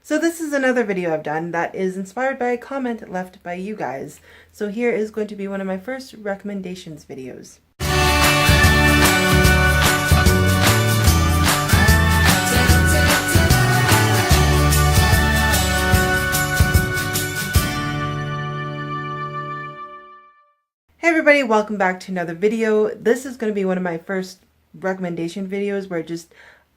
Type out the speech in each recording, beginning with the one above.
So this is another video I've done that is inspired by a comment left by you guys. So here is going to be one of my first recommendations videos. Hey everybody, welcome back to another video. This is going to be one of my first recommendation videos where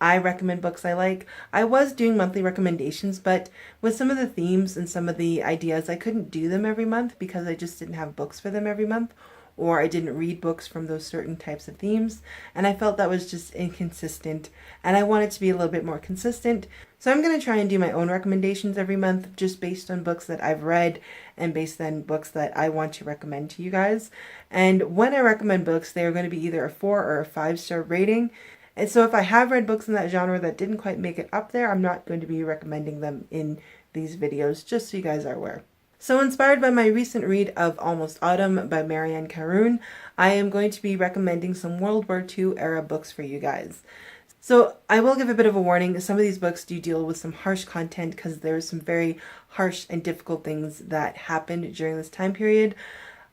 I recommend books I like. I was doing monthly recommendations, but with some of the themes and some of the ideas, I couldn't do them every month because I just didn't have books for them every month, or I didn't read books from those certain types of themes, and I felt that was just inconsistent, and I wanted to be a little bit more consistent. So I'm going to try and do my own recommendations every month just based on books that I've read and based on books that I want to recommend to you guys. And when I recommend books, they are going to be either a 4 or a 5-star rating. And so if I have read books in that genre that didn't quite make it up there, I'm not going to be recommending them in these videos, just so you guys are aware. So inspired by my recent read of Almost Autumn by Marianne Caroon, I am going to be recommending some World War II era books for you guys. So I will give a bit of a warning. Some of these books do deal with some harsh content because there's some very harsh and difficult things that happened during this time period.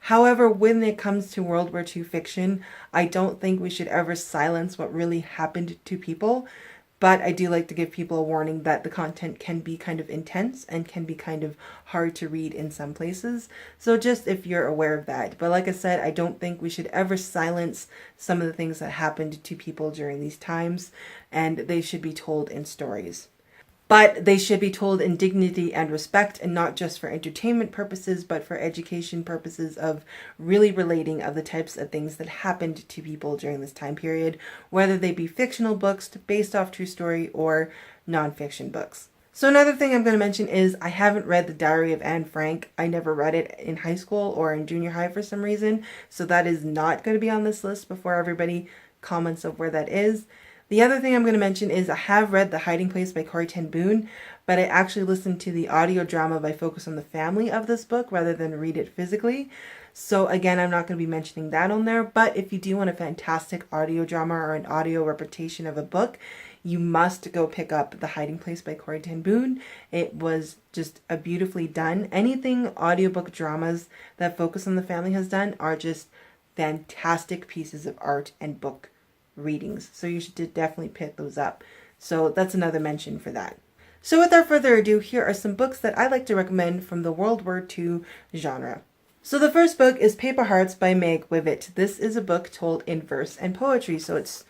However, when it comes to World War II fiction, I don't think we should ever silence what really happened to people. But I do like to give people a warning that the content can be kind of intense and can be kind of hard to read in some places. So just if you're aware of that. But like I said, I don't think we should ever silence some of the things that happened to people during these times, and they should be told in stories. But they should be told in dignity and respect, and not just for entertainment purposes, but for education purposes of really relating of the types of things that happened to people during this time period, whether they be fictional books based off true story or nonfiction books. So another thing I'm going to mention is I haven't read The Diary of Anne Frank. I never read it in high school or in junior high for some reason, so that is not going to be on this list before everybody comments of where that is. The other thing I'm going to mention is I have read The Hiding Place by Corrie ten Boom, but I actually listened to the audio drama by Focus on the Family of this book rather than read it physically. So again, I'm not going to be mentioning that on there, but if you do want a fantastic audio drama or an audio repetition of a book, you must go pick up The Hiding Place by Corrie ten Boom. It was just a beautifully done. Anything audiobook dramas that Focus on the Family has done are just fantastic pieces of art and book readings, so you should definitely pick those up. So that's another mention for that. So without further ado, here are some books that I like to recommend from the World War II genre. So the first book is Paper Hearts by Meg Wivet. This is a book told in verse and poetry, so it's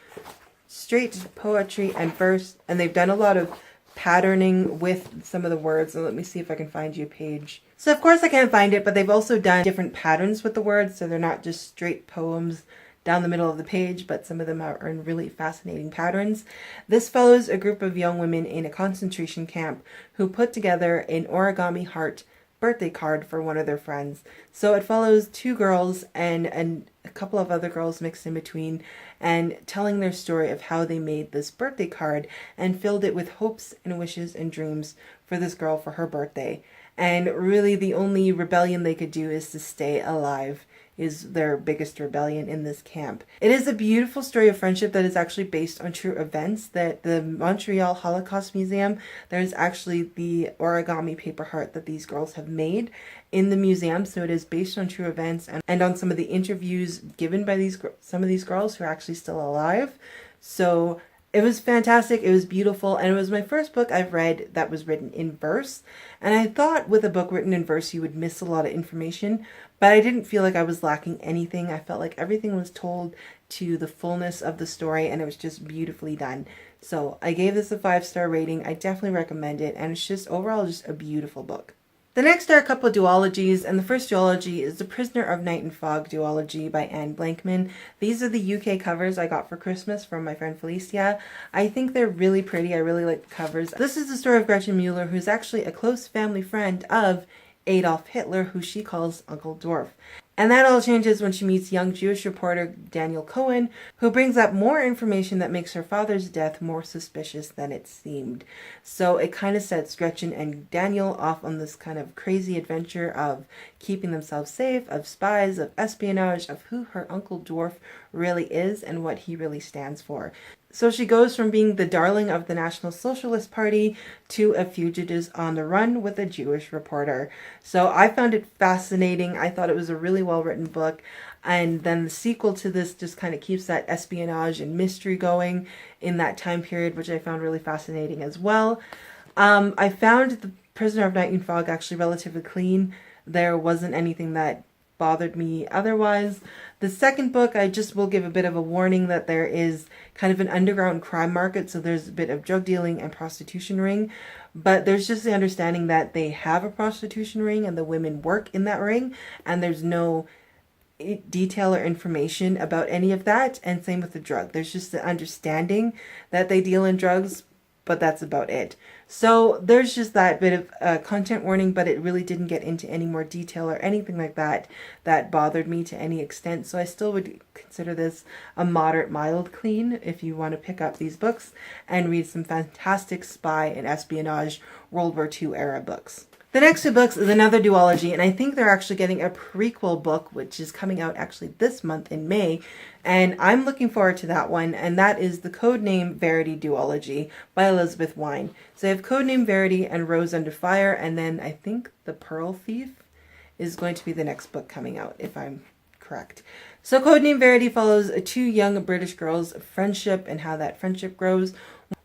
straight poetry and verse, and they've done a lot of patterning with some of the words. And let me see if I can find you a page. So of course I can't find it, but they've also done different patterns with the words, so they're not just straight poems down the middle of the page, but some of them are in really fascinating patterns. This follows a group of young women in a concentration camp who put together an origami heart birthday card for one of their friends. So it follows two girls and a couple of other girls mixed in between, and telling their story of how they made this birthday card and filled it with hopes and wishes and dreams for this girl for her birthday. And really the only rebellion they could do is to stay alive, is their biggest rebellion in this camp. It is a beautiful story of friendship that is actually based on true events. That the Montreal Holocaust Museum, there's actually the origami paper heart that these girls have made in the museum, so it is based on true events and on some of the interviews given by some of these girls who are actually still alive. So it was fantastic, it was beautiful, and it was my first book I've read that was written in verse. And I thought with a book written in verse you would miss a lot of information, but I didn't feel like I was lacking anything. I felt like everything was told to the fullness of the story, and it was just beautifully done. So I gave this a 5-star rating. I definitely recommend it, and it's just overall just a beautiful book. The next are a couple of duologies, and the first duology is The Prisoner of Night and Fog duology by Anne Blankman. These are the UK covers I got for Christmas from my friend Felicia. I think they're really pretty. I really like the covers. This is the story of Gretchen Mueller, who's actually a close family friend of Adolf Hitler, who she calls Uncle Dwarf. And that all changes when she meets young Jewish reporter Daniel Cohen, who brings up more information that makes her father's death more suspicious than it seemed. So it kind of sets Gretchen and Daniel off on this kind of crazy adventure of keeping themselves safe, of spies, of espionage, of who her Uncle Dwarf really is and what he really stands for. So she goes from being the darling of the National Socialist Party to a fugitive on the run with a Jewish reporter. So I found it fascinating. I thought it was a really well written book. And then the sequel to this just kind of keeps that espionage and mystery going in that time period, which I found really fascinating as well. I found The Prisoner of Night and Fog actually relatively clean. There wasn't anything that bothered me otherwise. The second book, I just will give a bit of a warning that there is kind of an underground crime market, so there's a bit of drug dealing and prostitution ring, but there's just the understanding that they have a prostitution ring and the women work in that ring, and there's no detail or information about any of that. And same with the drug, there's just the understanding that they deal in drugs, but that's about it. So there's just that bit of content warning, but it really didn't get into any more detail or anything like that that bothered me to any extent. So I still would consider this a moderate, mild clean if you want to pick up these books and read some fantastic spy and espionage World War II era books. The next two books is another duology, and I think they're actually getting a prequel book, which is coming out actually this month in May, and I'm looking forward to that one, and that is the Codename Verity duology by WWII. So I have Codename Verity and Rose Under Fire, and then I think The Pearl Thief is going to be the next book coming out, if I'm correct. So Codename Verity follows two young British girls' friendship and how that friendship grows.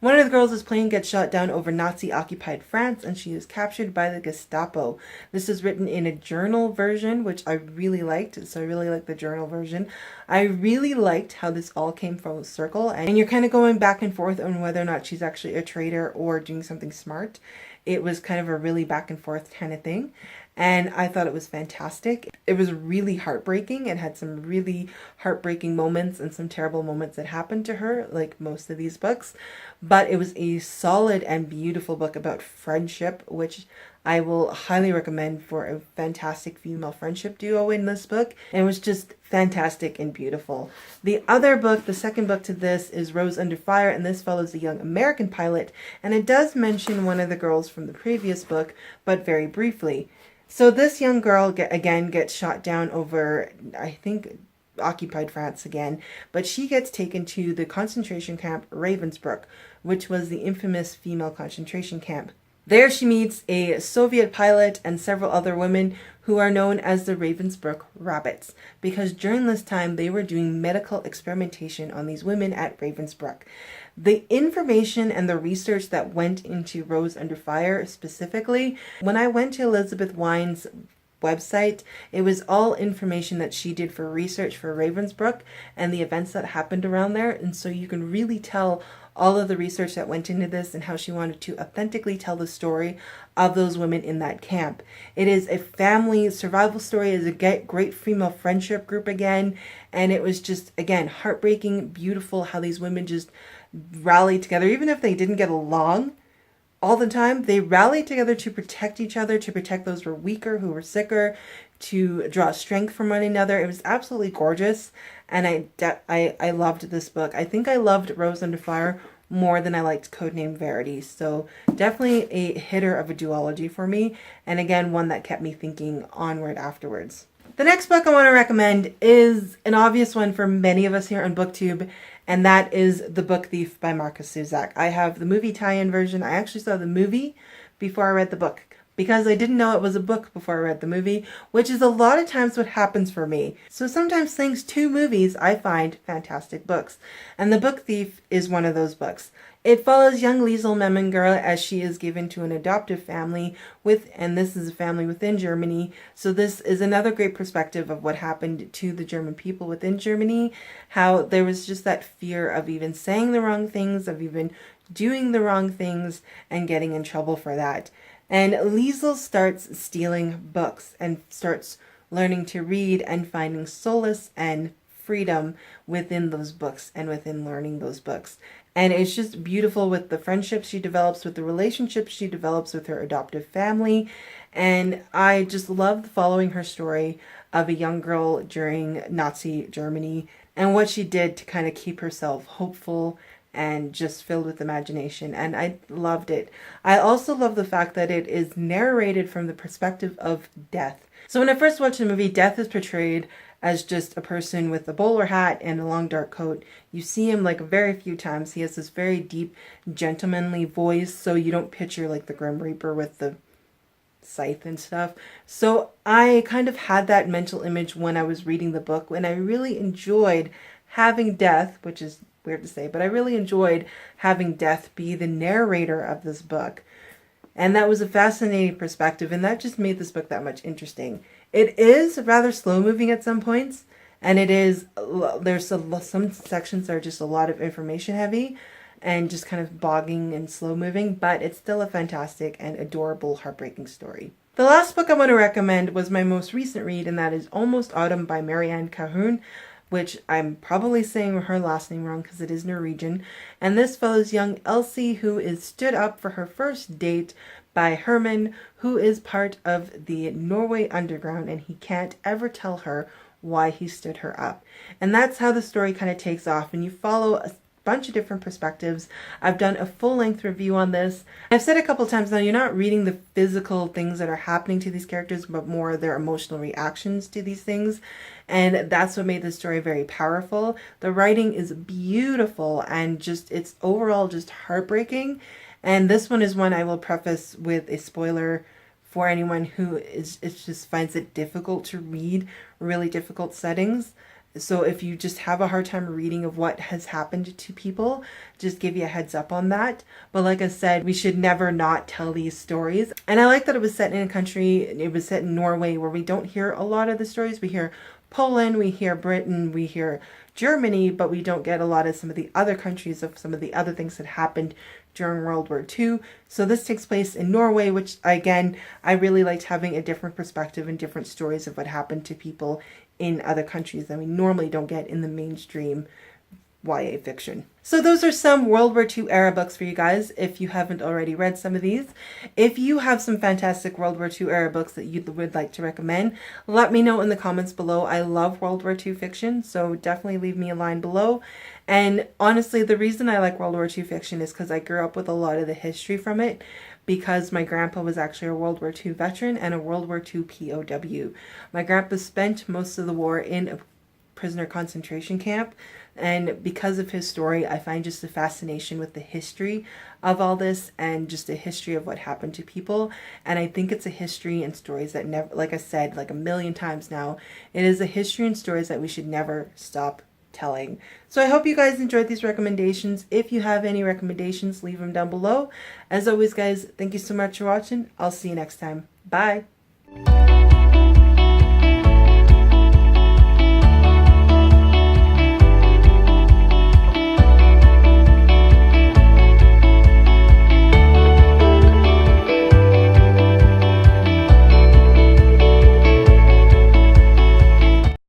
One of the girls' plane gets shot down over Nazi-occupied France, and she is captured by the Gestapo. This is written in a journal version, which I really liked, so I really liked the journal version. I really liked how this all came full circle, and you're kind of going back and forth on whether or not she's actually a traitor or doing something smart. It was kind of a really back and forth kind of thing, and I thought it was fantastic. It was really heartbreaking. It had some really heartbreaking moments and some terrible moments that happened to her, like most of these books. But it was a solid and beautiful book about friendship, which I will highly recommend for a fantastic female friendship duo in this book. And it was just fantastic and beautiful. The other book, the second book to this, is Rose Under Fire, and this follows a young American pilot, and it does mention one of the girls from the previous book, but very briefly. So this young girl, again, gets shot down over, I think, occupied France again, but she gets taken to the concentration camp Ravensbrück, which was the infamous female concentration camp. There she meets a Soviet pilot and several other women who are known as the Ravensbrück Rabbits, because during this time they were doing medical experimentation on these women at Ravensbrück. The information and the research that went into Rose Under Fire specifically, when I went to Elizabeth Wine's website, it was all information that she did for research for Ravensbrück and the events that happened around there, and so you can really tell all of the research that went into this and how she wanted to authentically tell the story of those women in that camp. It is a family survival story. It is a great female friendship group again, and it was just, again, heartbreaking, beautiful how these women just rallied together. Even if they didn't get along all the time, they rallied together to protect each other, to protect those who were weaker, who were sicker, to draw strength from one another. It was absolutely gorgeous, and I loved this book. I think I loved Rose Under Fire more than I liked Codename Verity, so definitely a hitter of a duology for me, and again, one that kept me thinking onward afterwards. The next book I want to recommend is an obvious one for many of us here on BookTube, and that is The Book Thief by Markus Zusak. I have the movie tie-in version. I actually saw the movie before I read the book, because I didn't know it was a book before I read the movie, which is a lot of times what happens for me. So sometimes thanks to movies, I find fantastic books. And The Book Thief is one of those books. It follows young Liesel Memminger as she is given to an adoptive family and this is a family within Germany. So this is another great perspective of what happened to the German people within Germany, how there was just that fear of even saying the wrong things, of even doing the wrong things and getting in trouble for that. And Liesel starts stealing books and starts learning to read and finding solace and freedom within those books and within learning those books. And it's just beautiful with the friendships she develops, with the relationships she develops with her adoptive family. And I just loved following her story of a young girl during Nazi Germany and what she did to kind of keep herself hopeful and just filled with imagination, and I loved it. I also love the fact that it is narrated from the perspective of death. So when I first watched the movie, death is portrayed as just a person with a bowler hat and a long dark coat. You see him like very few times. He has this very deep, gentlemanly voice, so you don't picture like the Grim Reaper with the scythe and stuff. So I kind of had that mental image when I was reading the book, and I really enjoyed having Death, which is weird to say, but I really enjoyed having Death be the narrator of this book. And that was a fascinating perspective, and that just made this book that much interesting. It is rather slow moving at some points, and there's some sections that are just a lot of information heavy and just kind of bogging and slow moving, but it's still a fantastic and adorable, heartbreaking story. The last book I want to recommend was my most recent read, and that is Almost Autumn by Marianne Cahun, which I'm probably saying her last name wrong because it is Norwegian. And this follows young Elsie, who is stood up for her first date by Herman, who is part of the Norway Underground, and he can't ever tell her why he stood her up. And that's how the story kind of takes off, and you follow a bunch of different perspectives. I've done a full-length review on this. I've said a couple times now, you're not reading the physical things that are happening to these characters, but more their emotional reactions to these things. And that's what made this story very powerful. The writing is beautiful, and just it's overall just heartbreaking. And this one is one I will preface with a spoiler for anyone who just finds it difficult to read really difficult settings. So if you just have a hard time reading of what has happened to people, just give you a heads up on that. But like I said, we should never not tell these stories. And I like that it was set in a country, it was set in Norway, where we don't hear a lot of the stories. We hear Poland, we hear Britain, we hear Germany, but we don't get a lot of some of the other countries of some of the other things that happened during World War II. So this takes place in Norway, which again, I really liked having a different perspective and different stories of what happened to people in other countries that we normally don't get in the mainstream YA fiction. So those are some World War II era books for you guys, if you haven't already read some of these. If you have some fantastic World War II era books that you would like to recommend, let me know in the comments below. I love World War II fiction, so definitely leave me a line below. And honestly, the reason I like World War II fiction is because I grew up with a lot of the history from it, because my grandpa was actually a World War II veteran and a World War II POW. My grandpa spent most of the war in a prisoner concentration camp, and because of his story, I find just a fascination with the history of all this and just a history of what happened to people. And I think it's a history and stories that never, like I said like a million times now, it is a history and stories that we should never stop telling. So I hope you guys enjoyed these recommendations. If you have any recommendations, leave them down below. As always, guys, thank you so much for watching. I'll see you next time. Bye.